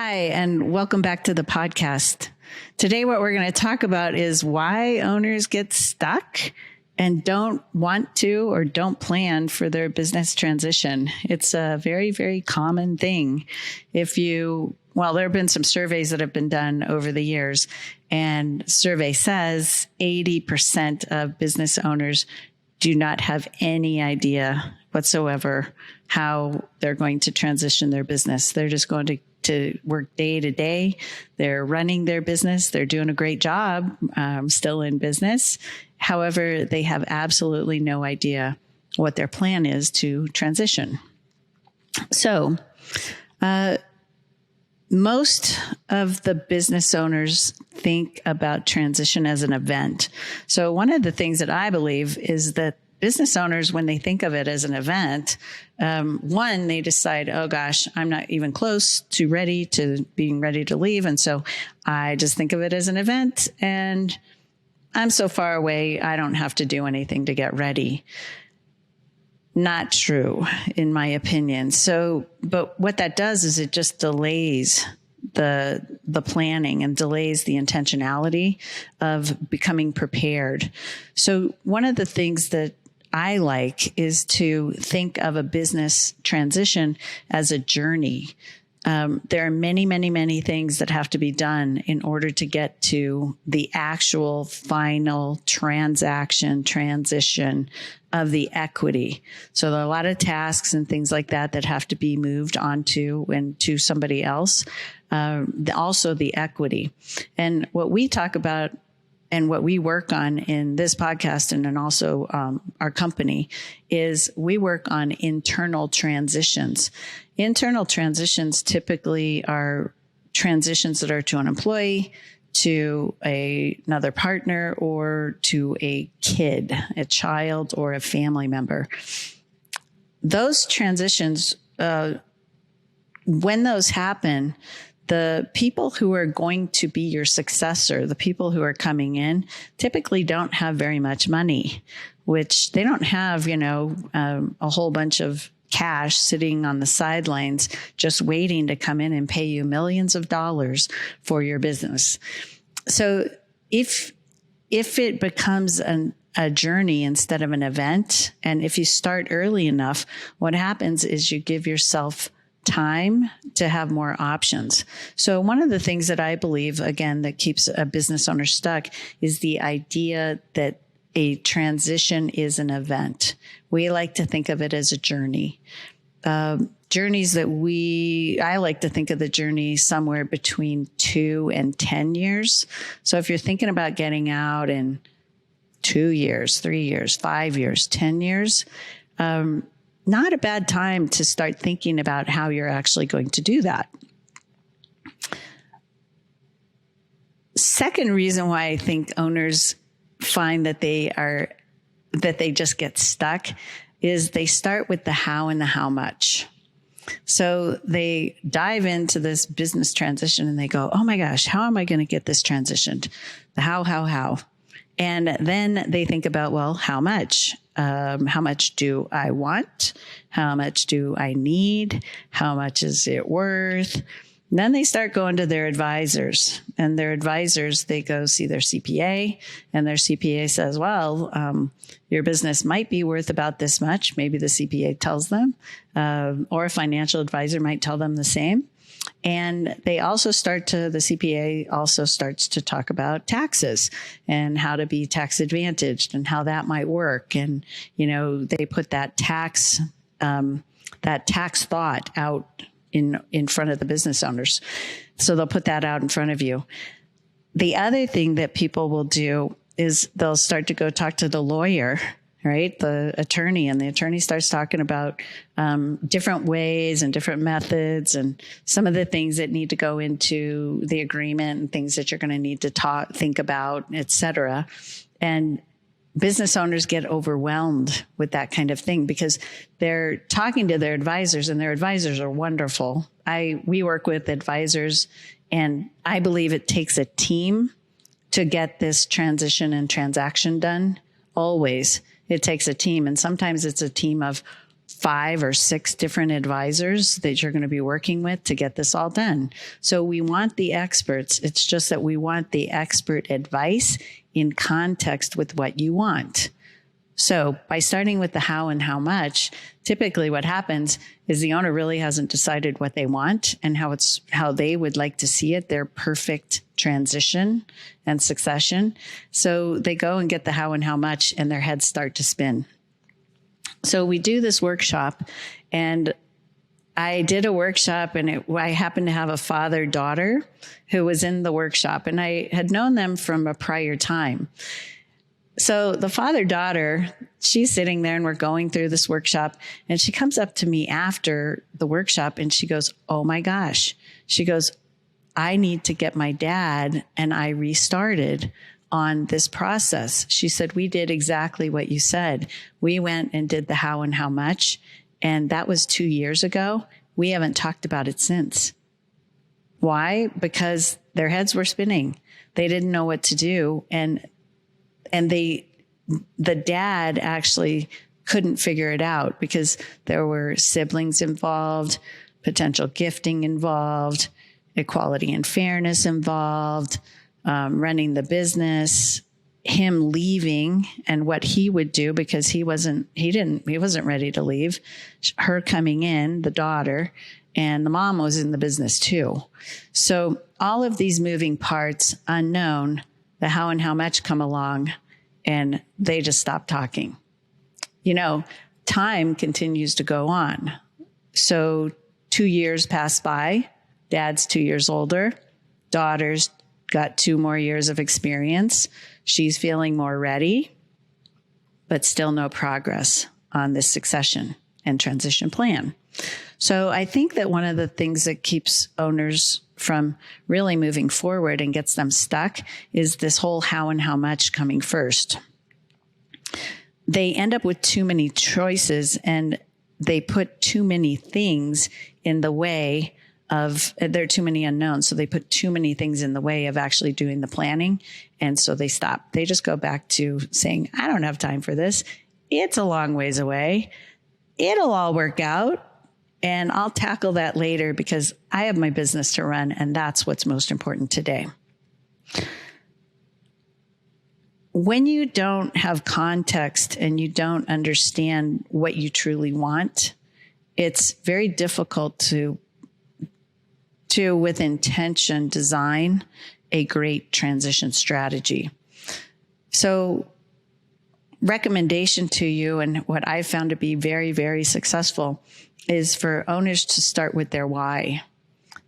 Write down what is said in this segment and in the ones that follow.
Hi, and welcome back to the podcast. Today, what we're going to talk about is why owners get stuck and don't want to or don't plan for their business transition. It's a very, very common thing. There have been some surveys that have been done over the years, and survey says 80% of business owners do not have any idea whatsoever how they're going to transition their business. They're just going to work day to day. They're running their business. They're doing a great job, still in business. However, they have absolutely no idea what their plan is to transition. So, most of the business owners think about transition as an event. So one of the things that I believe is that business owners, when they think of it as an event, they decide, oh gosh, I'm not even close to being ready to leave. And so I just think of it as an event and I'm so far away, I don't have to do anything to get ready. Not true, in my opinion. But what that does is it just delays the planning and delays the intentionality of becoming prepared. So one of the things that I like is to think of a business transition as a journey. There are many, many, many things that have to be done in order to get to the actual final transition of the equity. So there are a lot of tasks and things like that have to be moved onto and to somebody else. Also the equity. And what we talk about and what we work on in this podcast and then also our company is we work on internal transitions. Internal transitions typically are transitions that are to an employee, to another partner, or to a kid, a child, or a family member. Those transitions, when those happen, the people who are going to be your successor, the people who are coming in, typically don't have very much money, which they don't have, a whole bunch of cash sitting on the sidelines, just waiting to come in and pay you millions of dollars for your business. So if it becomes a journey instead of an event, and if you start early enough, what happens is you give yourself time to have more options. So one of the things that I believe, again, that keeps a business owner stuck is the idea that a transition is an event. We like to think of it as a journey. Journeys that I like to think of the journey somewhere between 2 and 10 years. So if you're thinking about getting out in 2 years, 3 years, 5 years, 10 years, not a bad time to start thinking about how you're actually going to do that. Second reason why I think owners find that they just get stuck is they start with the how and the how much. So they dive into this business transition and they go, oh my gosh, how am I going to get this transitioned? The how. And then they think about, well, how much? How much do I want? How much do I need? How much is it worth? And then they start going to their advisors, and their advisors, they go see their CPA, and their CPA says, well, your business might be worth about this much. Maybe the CPA tells them, or a financial advisor might tell them the same. And the CPA also starts to talk about taxes and how to be tax advantaged and how that might work. And, they put that tax thought out in front of the business owners. So they'll put that out in front of you. The other thing that people will do is they'll start to go talk to the lawyer, right? The attorney, and the attorney starts talking about different ways and different methods and some of the things that need to go into the agreement and things that you're going to need to think about, et cetera. And business owners get overwhelmed with that kind of thing because they're talking to their advisors, and their advisors are wonderful. We work with advisors, and I believe it takes a team to get this transition and transaction done. Always. It takes a team, and sometimes it's a team of 5 or 6 different advisors that you're going to be working with to get this all done. So we want the experts. It's just that we want the expert advice in context with what you want. So by starting with the how and how much, typically what happens is the owner really hasn't decided what they want and how they would like to see it, their perfect transition and succession. So they go and get the how and how much, and their heads start to spin. So we do this workshop, and I did a workshop, and I happened to have a father-daughter who was in the workshop, and I had known them from a prior time. So the father-daughter, she's sitting there and we're going through this workshop, and she comes up to me after the workshop and she goes, "Oh my gosh." She goes, "I need to get my dad and I restarted on this process." She said, "We did exactly what you said. We went and did the how and how much. And that was 2 years ago. We haven't talked about it since." Why? Because their heads were spinning. They didn't know what to do. And the dad actually couldn't figure it out because there were siblings involved, potential gifting involved, equality and fairness involved, running the business, him leaving and what he would do because he wasn't ready to leave, her coming in, the daughter, and the mom was in the business too. So all of these moving parts, unknown, the how and how much come along, and they just stop talking. Time continues to go on. So 2 years pass by. Dad's 2 years older. Daughter's got 2 more years of experience. She's feeling more ready, but still no progress on this succession and transition plan. So I think that one of the things that keeps owners from really moving forward and gets them stuck is this whole how and how much coming first. They end up with too many choices and they put too many things in the way of, there are too many unknowns. So they put too many things in the way of actually doing the planning. And so they stop. They just go back to saying, "I don't have time for this. It's a long ways away. It'll all work out. And I'll tackle that later because I have my business to run, and that's what's most important today." When you don't have context and you don't understand what you truly want, it's very difficult to with intention, design a great transition strategy. So recommendation to you, and what I found to be very, very successful, is for owners to start with their why.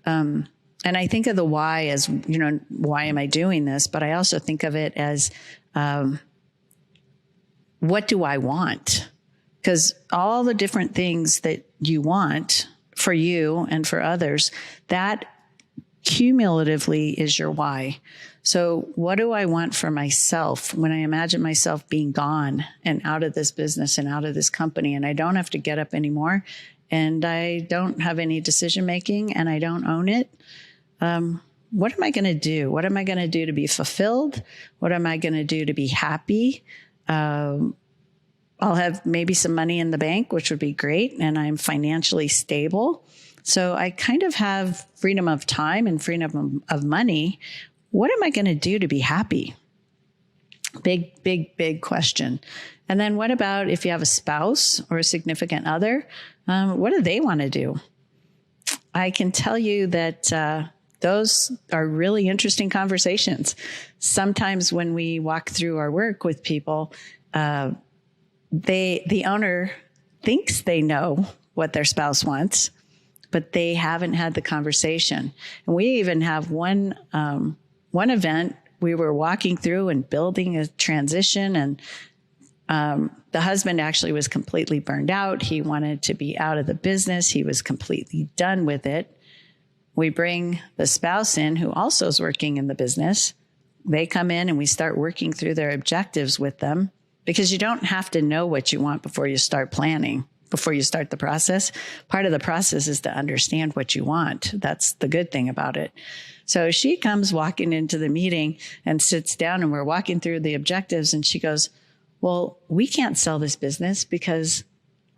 And I think of the why as, why am I doing this? But I also think of it as, what do I want? Because all the different things that you want for you and for others, that cumulatively is your why. So what do I want for myself when I imagine myself being gone and out of this business and out of this company, and I don't have to get up anymore, and I don't have any decision making, and I don't own it? What am I going to do? What am I going to do to be fulfilled? What am I going to do to be happy? I'll have maybe some money in the bank, which would be great, and I'm financially stable. So I kind of have freedom of time and freedom of money. What am I going to do to be happy? Big, big, big question. And then what about if you have a spouse or a significant other? What do they want to do? I can tell you that those are really interesting conversations. Sometimes when we walk through our work with people, the owner thinks they know what their spouse wants, but they haven't had the conversation. And we even have one event we were walking through and building a transition, and the husband actually was completely burned out. He wanted to be out of the business. He was completely done with it. We bring the spouse in who also is working in the business. They come in and we start working through their objectives with them, because you don't have to know what you want before you start planning, before you start the process. Part of the process is to understand what you want. That's the good thing about it. So she comes walking into the meeting and sits down, and we're walking through the objectives, and she goes, "Well, we can't sell this business because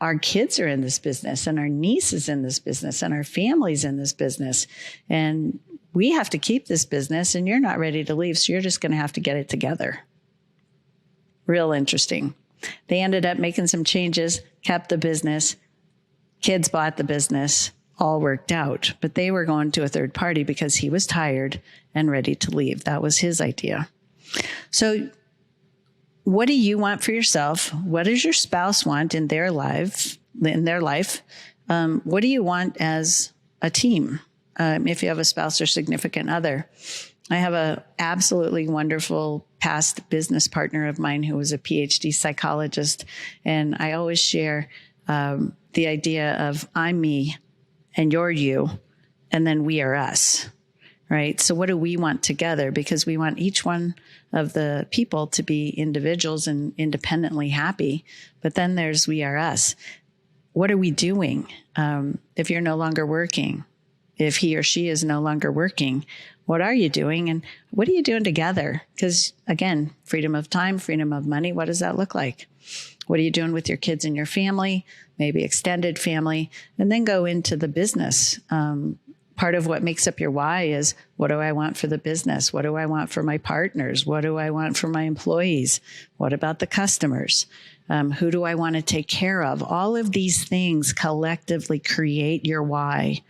our kids are in this business and our niece is in this business and our family's in this business. And we have to keep this business and you're not ready to leave. So you're just going to have to get it together. Real interesting. They ended up making some changes, kept the business, kids bought the business, all worked out. But they were going to a third party because he was tired and ready to leave. That was his idea. So what do you want for yourself? What does your spouse want in their life? What do you want as a team? If you have a spouse or significant other. I have a absolutely wonderful past business partner of mine who was a PhD psychologist. And I always share the idea of I'm me and you're you, and then we are us, right? So what do we want together? Because we want each one of the people to be individuals and independently happy. But then there's we are us. What are we doing if you're no longer working? If he or she is no longer working, what are you doing? And what are you doing together? Because again, freedom of time, freedom of money, what does that look like? What are you doing with your kids and your family, maybe extended family, and then go into the business. Part of what makes up your why is, what do I want for the business? What do I want for my partners? What do I want for my employees? What about the customers? Who do I want to take care of? All of these things collectively create your why.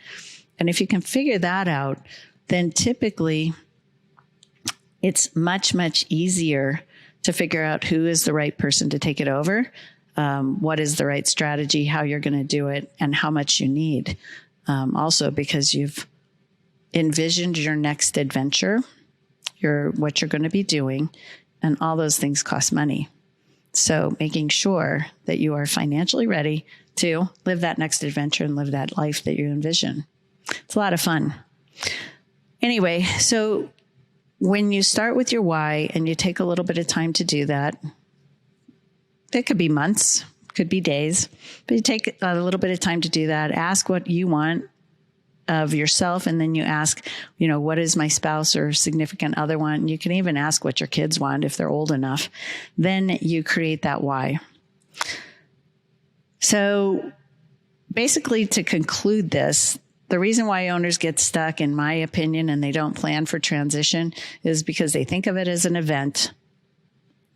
And if you can figure that out, then typically it's much, much easier to figure out who is the right person to take it over, what is the right strategy, how you're going to do it, and how much you need. Also, because you've envisioned your next adventure, what you're going to be doing, and all those things cost money. So making sure that you are financially ready to live that next adventure and live that life that you envision. It's a lot of fun. Anyway, so when you start with your why and you take a little bit of time to do that, it could be months, could be days, but you take a little bit of time to do that. Ask what you want of yourself, and then you ask, what does my spouse or significant other want? And you can even ask what your kids want if they're old enough. Then you create that why. So basically, to conclude this, the reason why owners get stuck, in my opinion, and they don't plan for transition is because they think of it as an event.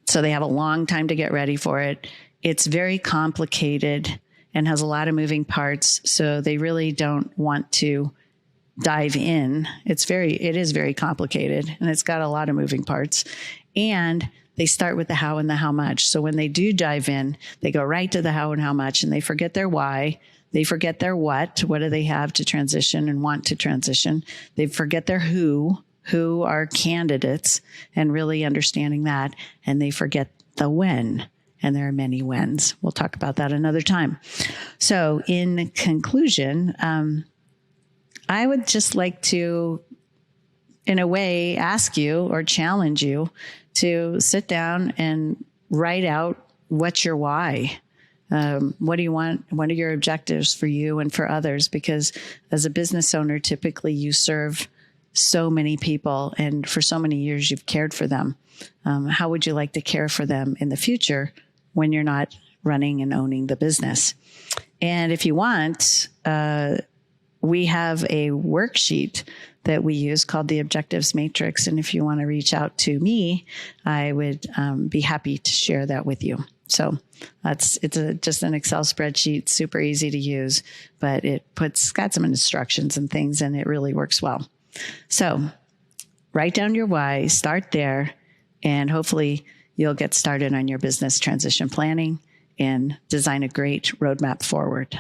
So they have a long time to get ready for it. It's very complicated and has a lot of moving parts. So they really don't want to dive in. It is very complicated and it's got a lot of moving parts. And they start with the how and the how much. So when they do dive in, they go right to the how and how much, and they forget their why. They forget their what do they have to transition and want to transition. They forget their who are candidates, and really understanding that. And they forget the when, and there are many whens. We'll talk about that another time. So in conclusion, I would just like to, in a way, ask you or challenge you to sit down and write out what's your why. What do you want? What are your objectives for you and for others? Because as a business owner, typically you serve so many people, and for so many years you've cared for them. How would you like to care for them in the future when you're not running and owning the business? And if you want, we have a worksheet that we use called the Objectives Matrix. And if you want to reach out to me, I would be happy to share that with you. So it's just an Excel spreadsheet, super easy to use, but it's got some instructions and things, and it really works well. So write down your why, start there, and hopefully you'll get started on your business transition planning and design a great roadmap forward.